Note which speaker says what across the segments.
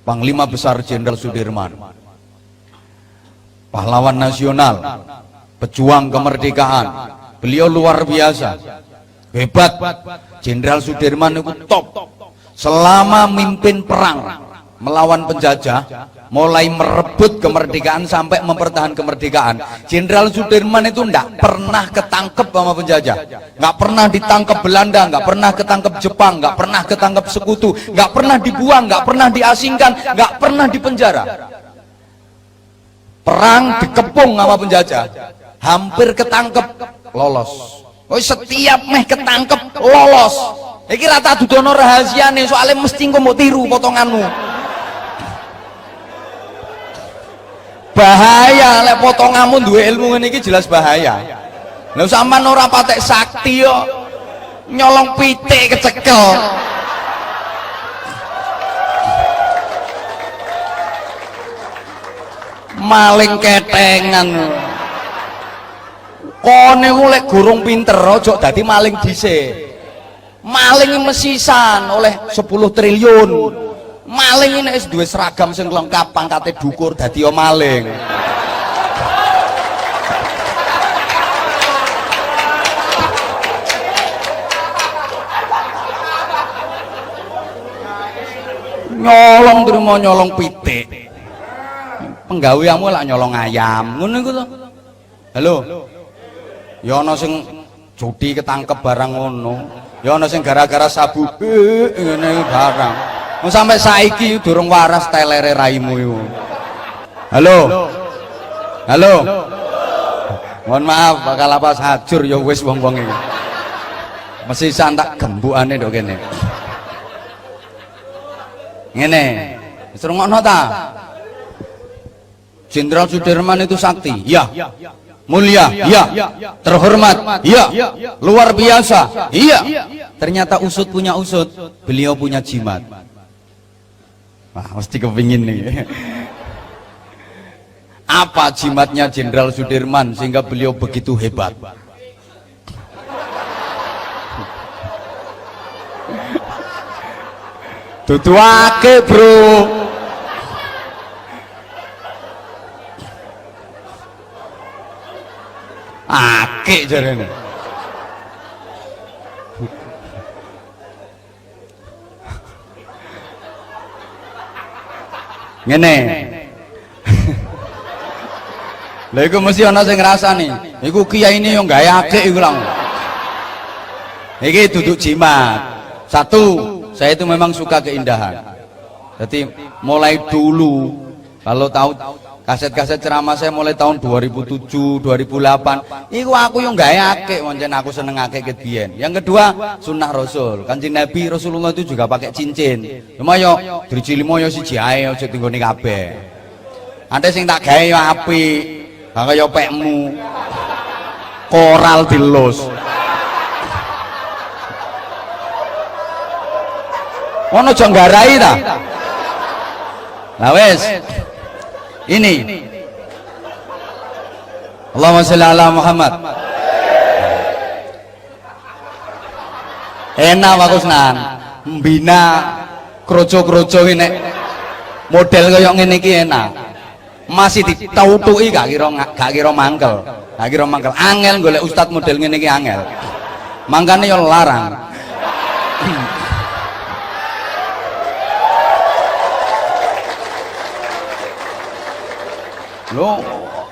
Speaker 1: Panglima Besar Jenderal Sudirman, pahlawan nasional, pejuang kemerdekaan. Beliau luar biasa, hebat. Jenderal Sudirman itu top. Selama mimpin perang melawan penjajah, mulai merebut kemerdekaan sampai mempertahankan kemerdekaan, Jenderal Sudirman itu enggak pernah ketangkep sama penjajah, enggak pernah ditangkap Belanda, enggak pernah ketangkep Jepang, enggak pernah ketangkep sekutu, enggak pernah dibuang, enggak pernah diasingkan, enggak pernah dipenjara. Perang dikepung sama penjajah, hampir ketangkep, lolos. Oh, setiap meh ketangkep lolos. Iki rata dudono rahasiane, soalnya mesti engko mbok tiru potonganmu. Bahaya lek potonganmu duwe ilmu ngene iki, jelas bahaya. Lha sampean ora patek sakti yo nyolong pitik kecekel. Maling ketengan. Kone ku lek gurung pinter aja dadi maling dhisik. Maling mesisan oleh 10 triliun. Maling ini wis duwe seragam sing lengkap, pangkate dukur dadi maling. Nyolong terima nyolong pitik. Penggaweanmu lak nyolong ayam, ngono iku to. Halo. Ya ana sing judi ketangkep barang ngono. Ya ana sing gara-gara sabu ngene barang. Wong sampai saiki durung waras telere raimu iku. Halo. Halo. Mohon maaf bakal apa hajur ya wis wong-wong iki. Mesisan tak gembukane ndok kene. Ngene. Wis rungokno ta? Jenderal Sudirman itu sakti. Ya. Mulia, iya. Terhormat, iya. Luar biasa, iya. Ternyata usut punya usut, beliau punya jimat. Wah, mesti kepingin nih. Apa jimatnya Jenderal Sudirman sehingga beliau begitu hebat? Tutuake bro. Akeh jarene. Ngene. Lha iku mesti ana sing ngrasani. Iku kiai ini yo gawe akeh iku lang. Iki duduk jimat. Satu, saya itu memang suka keindahan. Jadi mulai dulu kalau tahu kaset-kaset ceramah saya mulai tahun 2007, 2008 iku aku yang gak akeh, pancen aku seneng akeh ket biyen. Yang kedua, sunnah Rasul. Kanjeng Nabi Rasulullah itu juga pakai cincin. Cuma yo driji limo yo siji ae aja tinggone kabeh. Ante sing tak gawe yo apik, gak kaya pekmu. Koral dilus. Ono aja nggarai ta? Lah wis. Ini Allahumma sholli ala Muhammad. Enak Pak Kusnan mbina kroco-kroco ini model kaya ngene iki enak. Masih ditautuki gak kira mangkel. Gak kira mangkel. Angel golek ustad model ngene iki angel. Mangkane yo larang. Loh,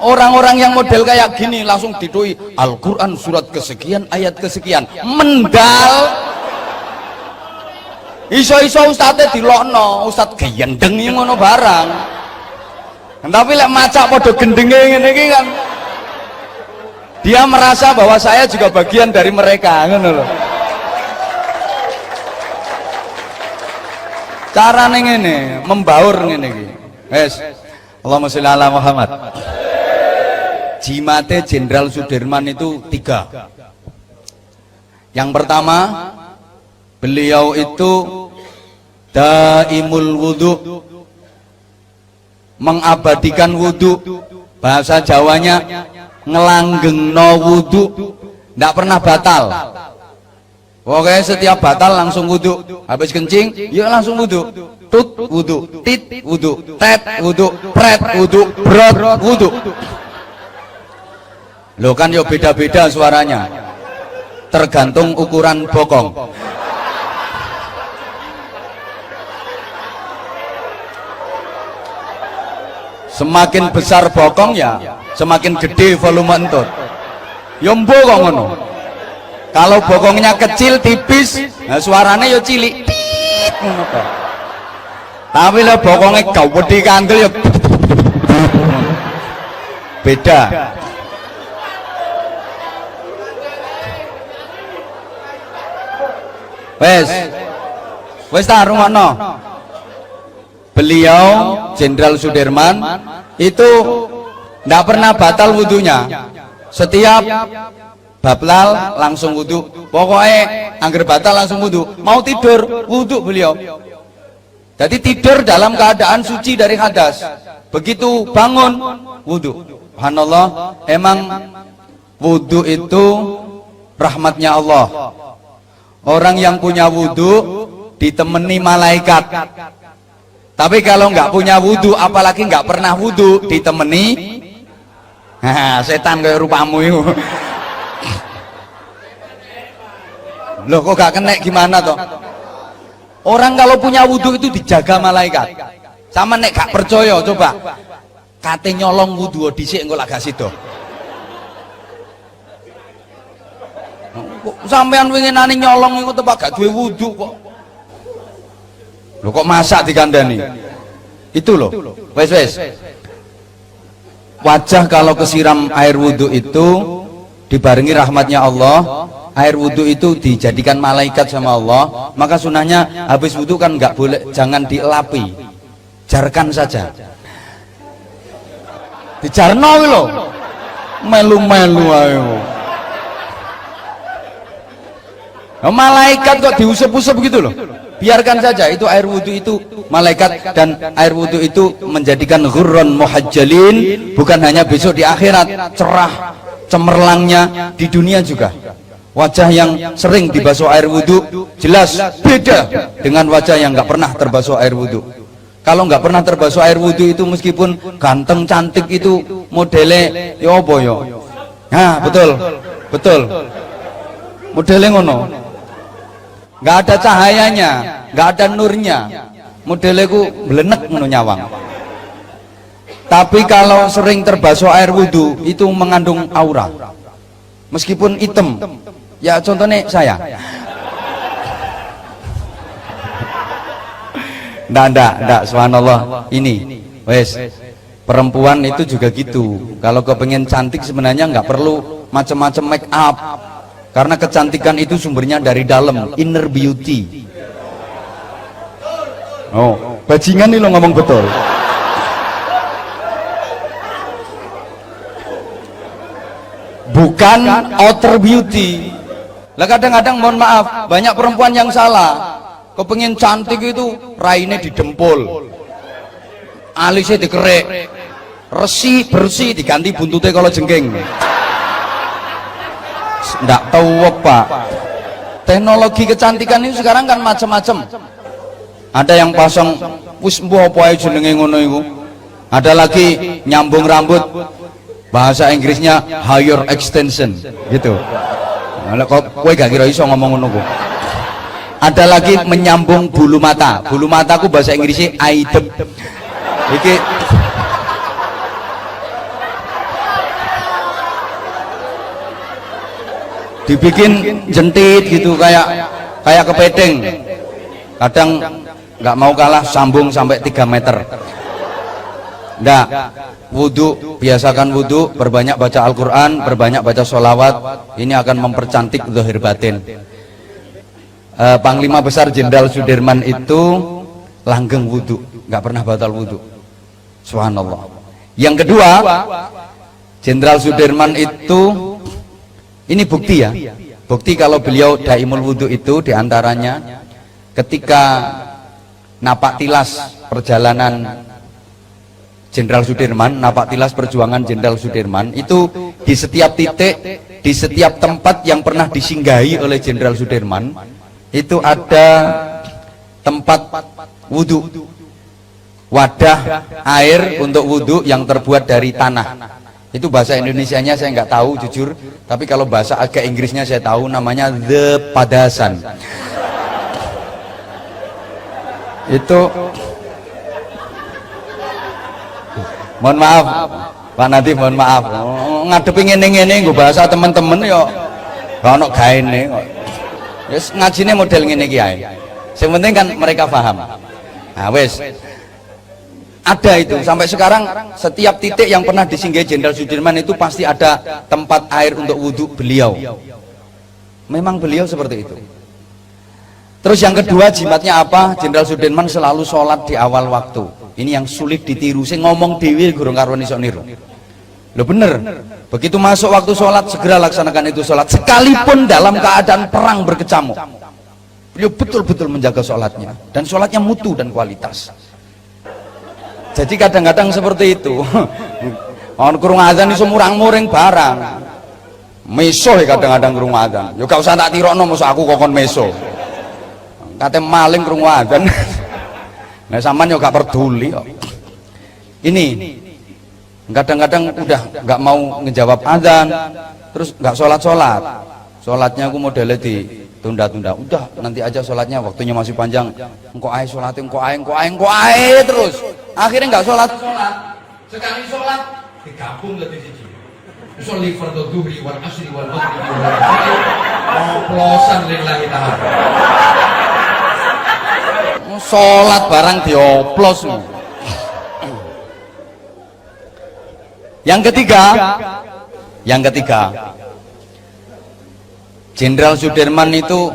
Speaker 1: orang-orang yang model kayak gini langsung ditui Al-Quran surat kesekian ayat kesekian, mendal. Iso-iso ustadnya dilokno, ustad gendeng yang ngono barang. Tapi lek macak podo gendenge ngene iki kan, dia merasa bahwa saya juga bagian dari mereka, ngono loh. Carane ngene, membaur ngene iki. Wes. Allahumma sholli ala Muhammad. Jimate Jenderal Sudirman itu 3. Yang pertama, beliau itu daimul wudu, mengabadikan wudu. Bahasa Jawanya ngelanggengno wudu, tidak pernah batal. Oke, setiap batal langsung wudu. Habis kencing, ya langsung wudu. tut wudu, tit wudu, tet wudu, pret wudu, brot wudu. Loh kan yo beda-beda suaranya, tergantung ukuran bokong. Semakin besar bokong ya semakin gede volume entut. Yo mbo kok ngono. Kalau bokongnya kecil tipis, nah suaranya yo cilik. Tapi lah bokongnya gede kandel yo beda. Wes tak rungokno. Beliau Jenderal Sudirman itu tidak pernah batal wudhunya. Setiap bablal langsung wudhu. Pokoknya angger batal langsung wudhu. Mau tidur wudhu beliau. Jadi tidur dalam keadaan suci dari hadas. Begitu bangun wudhu. Subhanallah, emang wudhu itu rahmatnya Allah. Orang yang punya wudhu ditemani malaikat. Tapi kalau nggak punya wudhu, apalagi nggak pernah wudhu, ditemani setan kayak rupamu itu. Loh kok gak kena gimana toh? Orang kalau punya wudhu itu dijaga malaikat. Sama nek gak percaya coba kate nyolong wudhu dhisik engko lak gak sida. Sampean winginane nyolong iku tepak gak duwe wudhu kok. Loh kok masak dikandani? Itu loh. Wes. Wajah kalau kesiram air wudhu itu dibarengi rahmatnya Allah. Air wudhu itu dijadikan malaikat sama Allah. Maka sunahnya habis wudhu kan nggak boleh, jangan dielapi, jarkan saja. Dijarno loh, melu-melu ayo. Malaikat kok diusap-usap begitu loh. Biarkan saja, itu air wudhu itu malaikat, dan air wudhu itu menjadikan ghurran muhajjalin, bukan hanya besok di akhirat, cerah cemerlangnya di dunia juga. Wajah yang sering dibasuh air wudhu jelas beda dengan wajah yang nggak pernah terbasuh air wudhu. Kalau nggak pernah terbasuh air wudhu itu meskipun ganteng cantik itu modelnya ya apa ya? Nah betul modelnya ngono. Nggak ada cahayanya, nggak ada nurnya, modelnya ku belenek ngono nyawang. Tapi kalau sering terbasuh air wudhu itu mengandung aura, meskipun hitam. Ya contohnya saya. Ndak, subhanallah. Ini, wes, perempuan itu juga gitu. Kalau kepengen cantik sebenarnya nggak perlu macam-macam make up. Karena kecantikan itu sumbernya dari dalam, inner beauty. Oh, bajingan nih lo ngomong betul. Bukan outer beauty. Lah kadang-kadang mohon maaf, banyak perempuan yang salah. Kepengen cantik itu raine didempul, alisnya dikerek, resi bersih diganti buntutnya kalau jengking. Nggak tahu apa. Teknologi kecantikan ini sekarang kan macam-macam. Ada yang pasang wis mbuh apa ae jenenge ngono iku. Ada lagi nyambung rambut, bahasa Inggrisnya higher extension gitu. Nah, kok kowe gak kira iso ngomong ngono kok. Ada lagi menyambung bulu mata. Bulu mataku bahasa Inggrisnya aidep. Iki dibikin jentit gitu kayak kepiting. Kadang nggak mau kalah sambung sampai 3 meter. Nggak, wudhu, biasakan wudhu, berbanyak baca Al-Quran, berbanyak baca sholawat. Ini akan mempercantik zahir batin. Panglima Besar Jenderal Sudirman itu langgeng wudhu, nggak pernah batal wudhu. Subhanallah. Yang kedua, Jenderal Sudirman itu, ini bukti ya, bukti kalau beliau daimul wudhu itu diantaranya ketika napak tilas perjalanan Jenderal Sudirman, napak tilas perjuangan Jenderal Sudirman itu di setiap titik, di setiap tempat yang pernah disinggahi oleh Jenderal Sudirman itu ada tempat wudhu, wadah air untuk wudhu yang terbuat dari tanah. Itu bahasa Indonesianya saya nggak tahu jujur, tapi kalau bahasa agak Inggrisnya saya tahu, namanya the padasan. Itu mohon maaf Pak Nadif, mohon maaf ngadepi ngene-ngene nggo bahasa teman-teman yo gak ono gaene kok. Wis ngajine model ngene iki ae. Sing penting kan mereka paham. Nah wis ada itu sampai sekarang, setiap titik yang pernah disinggahi Jenderal Sudirman itu pasti ada tempat air untuk wudhu beliau. Memang beliau seperti itu. Terus yang kedua, jimatnya apa? Jenderal Sudirman selalu sholat di awal waktu. Ini yang sulit ditiru. Saya ngomong dewi gurung karwan iso niru. Loh bener, begitu masuk waktu sholat segera laksanakan itu sholat, sekalipun dalam keadaan perang berkecamuk. Beliau betul-betul menjaga sholatnya, dan sholatnya mutu dan kualitas. Jadi kadang-kadang seperti itu. Orang kurung azan iso murang-muring barang. Meso ya kadang-kadang kurung azan. Yo gak usah tak tirokno mosok aku kokon meso. Kate maling kurung azan. Nah sampean yo gak peduli kok. Ini kadang-kadang udah nggak mau ngejawab azan, terus nggak sholat. Sholatnya aku modelnya ditunda-tunda. Udah nanti aja sholatnya, waktunya masih panjang. Engko ae sholatnya, engko ae terus. Akhirnya nggak sholat. Sekali sholat digabung lebih siji. Sholli fardhu dhuhri wal asri wal maghribi wal isya. Oplosan lillahi ta'ala. Sholat barang dioplos. Yang ketiga, Jenderal Sudirman itu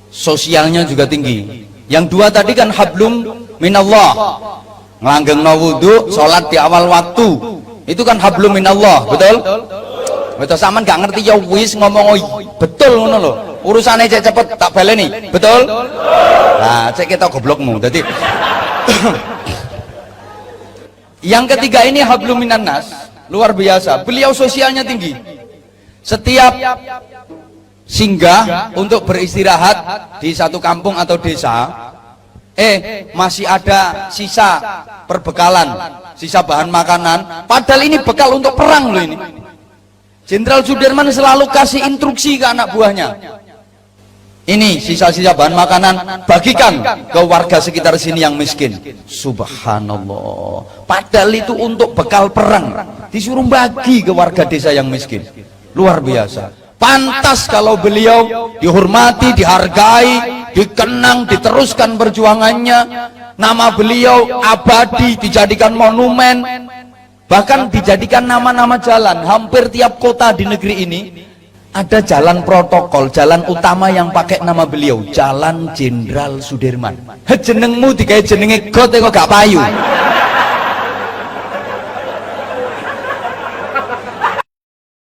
Speaker 1: sosialnya juga tinggi. Yang dua tadi kan hablum minallah, ngelanggengno wudhu, sholat di awal waktu, itu kan hablum minallah, betul? Betul, sampean gak ngerti ya wis ngomong betul ngono lho. Urusannya cek cepet tak baleni, betul? Nah, cek kita goblokmu. Jadi yang ketiga ini hablum minannas, luar biasa. Beliau sosialnya tinggi. Setiap singgah untuk beristirahat di satu kampung atau desa, masih ada sisa perbekalan, sisa bahan makanan, padahal ini bekal untuk perang loh ini. Jenderal Sudirman selalu kasih instruksi ke anak buahnya, ini sisa-sisa bahan makanan bagikan ke warga sekitar sini yang miskin. Subhanallah, padahal itu untuk bekal perang, disuruh bagi ke warga desa yang miskin. Luar biasa. Pantas kalau beliau dihormati, dihargai, dikenang, diteruskan perjuangannya, nama beliau abadi, dijadikan monumen, bahkan dijadikan nama-nama jalan. Hampir tiap kota di negeri ini ada jalan protokol, jalan utama yang pakai nama beliau, Jalan Jenderal Sudirman. Jenengmu digawe jenenge got kok gak payu.